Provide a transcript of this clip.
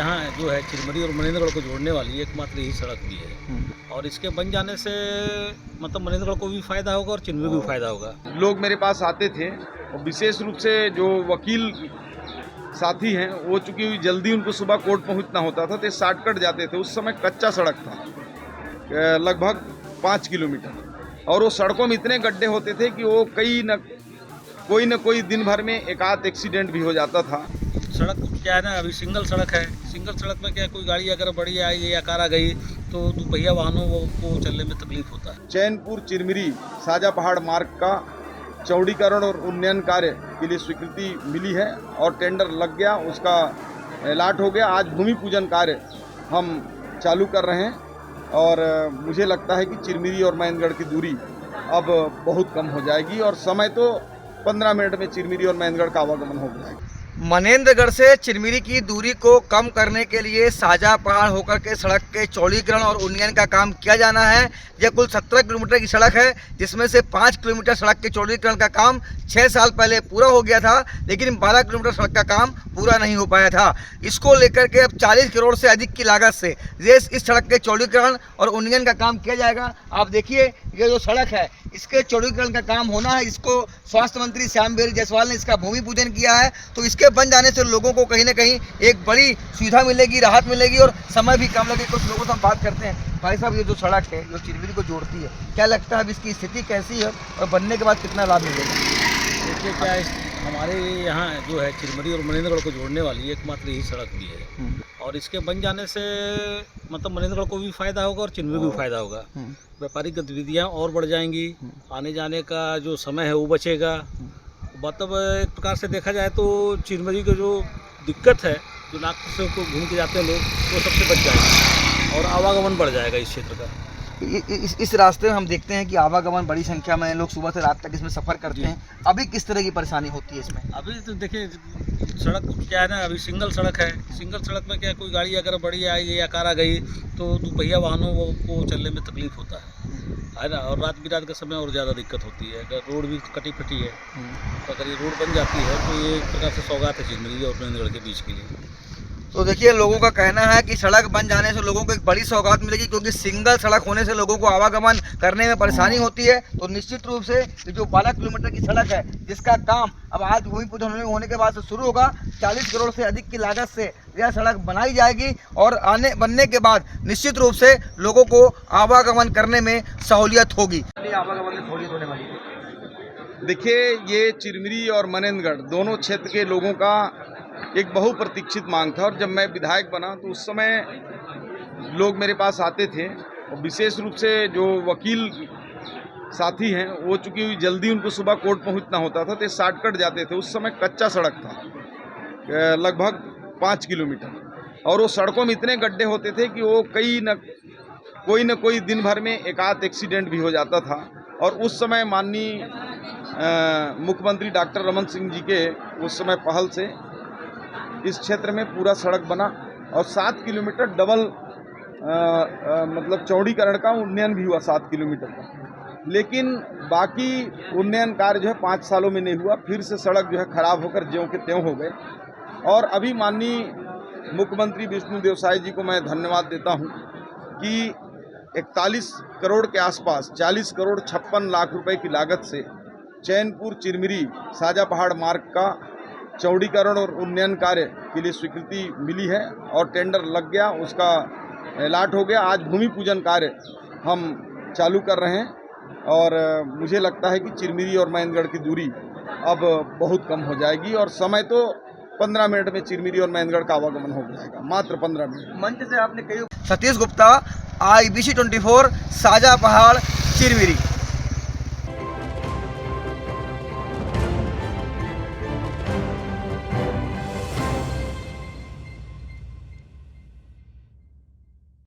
यहाँ जो है चिरमिरी और मनेंद्रगढ़ को जोड़ने वाली एकमात्र यही सड़क भी है और इसके बन जाने से मतलब मनेंद्रगढ़ को भी फायदा होगा और चिरमिरी को भी फायदा होगा। लोग मेरे पास आते थे और विशेष रूप से जो वकील साथी हैं वो चूंकि जल्दी उनको सुबह कोर्ट पहुंचना होता था तो शॉर्टकट जाते थे। उस समय कच्चा सड़क था लगभग 5 किलोमीटर और वो सड़कों में इतने गड्ढे होते थे कि वो कोई न कोई दिन भर में एक आध एक्सीडेंट भी हो जाता था। सड़क क्या है ना, अभी सिंगल सड़क है। सिंगल सड़क में क्या कोई गाड़ी अगर बड़ी आई या कार आ गई तो दुपहिया वाहनों को चलने में तकलीफ होता है। चैनपुर चिरमिरी साजा पहाड़ मार्ग का चौड़ीकरण और उन्नयन कार्य के लिए स्वीकृति मिली है और टेंडर लग गया, उसका अलॉट हो गया। आज भूमि पूजन कार्य हम चालू कर रहे हैं और मुझे लगता है कि चिरमिरी और मनेंद्रगढ़ की दूरी अब बहुत कम हो जाएगी और समय तो 15 मिनट में चिरमिरी और मनेंद्रगढ़ का आवागमन हो जाएगा। मनेंद्रगढ़ से चिरमिरी की दूरी को कम करने के लिए साजा पहाड़ होकर के सड़क के चौड़ीकरण और उन्नयन का काम किया जाना है। यह कुल 17 किलोमीटर की सड़क है जिसमें से 5 किलोमीटर सड़क के चौड़ीकरण का काम 6 साल पहले पूरा हो गया था, लेकिन 12 किलोमीटर सड़क का काम पूरा नहीं हो पाया था। इसको लेकर के अब 40 करोड़ से अधिक की लागत से इस सड़क के चौड़ीकरण और उन्नयन का काम किया जाएगा। आप देखिए ये जो सड़क है इसके चौड़ीकरण का काम होना है। इसको स्वास्थ्य मंत्री श्याम बिहारी जायसवाल ने इसका भूमि पूजन किया है, तो इसके बन जाने से लोगों को कहीं ना कहीं एक बड़ी सुविधा मिलेगी, राहत मिलेगी और समय भी कम लगेगा। कुछ लोगों से हम बात करते हैं। भाई साहब, ये जो सड़क है जो चिरमिरी को जोड़ती है, क्या लगता है अब इसकी स्थिति कैसी है और बनने के बाद कितना लाभ मिलेगा? देखिए क्या हमारे यहाँ जो है चिरमिरी और मनेंद्रगढ़ को जोड़ने वाली एकमात्र यही सड़क भी है और इसके बन जाने से मतलब मनेंद्रगढ़ को भी फायदा होगा और चिरमिरी को भी फायदा होगा। व्यापारिक गतिविधियाँ और बढ़ जाएंगी, आने जाने का जो समय है वो बचेगा। मतलब एक प्रकार से देखा जाए तो चिरमिरी की जो दिक्कत है, जो नागपुर से को घूम के जाते हैं लोग, वो सबसे बच जाएगा और आवागमन बढ़ जाएगा इस क्षेत्र का। इस रास्ते में हम देखते हैं कि आवागमन बड़ी संख्या में लोग सुबह से रात तक इसमें सफ़र करते हैं। अभी किस तरह की परेशानी होती है इसमें? अभी तो देखिए सड़क क्या है ना, अभी सिंगल सड़क है। सिंगल सड़क में क्या कोई गाड़ी अगर बड़ी आई या कार आ गई तो दुपहिया वाहनों को चलने में तकलीफ होता है ना। और रात बिरात के समय और ज़्यादा दिक्कत होती है। अगर रोड भी कटी फटी है तो अगर ये रोड बन जाती है तो ये एक प्रकार से सौगात है चिरमिरी और मनेंद्रगढ़ के बीच के लिए। तो देखिए लोगों का कहना है कि सड़क बन जाने से लोगों को एक बड़ी सौगात मिलेगी, क्योंकि सिंगल सड़क होने से लोगों को आवागमन करने में परेशानी होती है। तो निश्चित रूप से ये जो 12 किलोमीटर की सड़क है जिसका काम अब आज भूमि पूजन होने के बाद से शुरू होगा, 40 करोड़ से अधिक की लागत से यह सड़क बनाई जाएगी और बनने के बाद निश्चित रूप से लोगों को आवागमन करने में सहूलियत होगी। आवागमन में सहूलियत होने वाली। देखिए ये चिरमिरी और मनेंद्रगढ़ दोनों क्षेत्र के लोगों का एक बहुप्रतीक्षित मांग था और जब मैं विधायक बना तो उस समय लोग मेरे पास आते थे और विशेष रूप से जो वकील साथी हैं वो चूंकि जल्दी उनको सुबह कोर्ट पहुंचना होता था तो शॉर्टकट जाते थे। उस समय कच्चा सड़क था लगभग 5 किलोमीटर और वो सड़कों में इतने गड्ढे होते थे कि वो कोई न कोई दिन भर में एक आध एक्सीडेंट भी हो जाता था। और उस समय माननीय मुख्यमंत्री डॉक्टर रमन सिंह जी के उस समय पहल से इस क्षेत्र में पूरा सड़क बना और 7 किलोमीटर डबल मतलब चौड़ीकरण का उन्नयन भी हुआ 7 किलोमीटर का। लेकिन बाकी उन्नयन कार्य जो है 5 सालों में नहीं हुआ, फिर से सड़क जो है खराब होकर ज्यों के त्यों हो गए। और अभी माननीय मुख्यमंत्री विष्णुदेव साय जी को मैं धन्यवाद देता हूं कि 41 करोड़ के आसपास 40 करोड़ 56 लाख रुपए की लागत से चैनपुर चिरमिरी साजा पहाड़ मार्ग का चौड़ीकरण और उन्नयन कार्य के लिए स्वीकृति मिली है और टेंडर लग गया, उसका अलॉट हो गया। आज भूमि पूजन कार्य हम चालू कर रहे हैं और मुझे लगता है कि चिरमिरी और मनेंद्रगढ़ की दूरी अब बहुत कम हो जाएगी और समय तो 15 मिनट में चिरमिरी और मनेंद्रगढ़ का आवागमन हो जाएगा, मात्र 15 मिनट। मंच से आपने कही। सतीश गुप्ता, IBC 24, साजा पहाड़, चिरमिरी।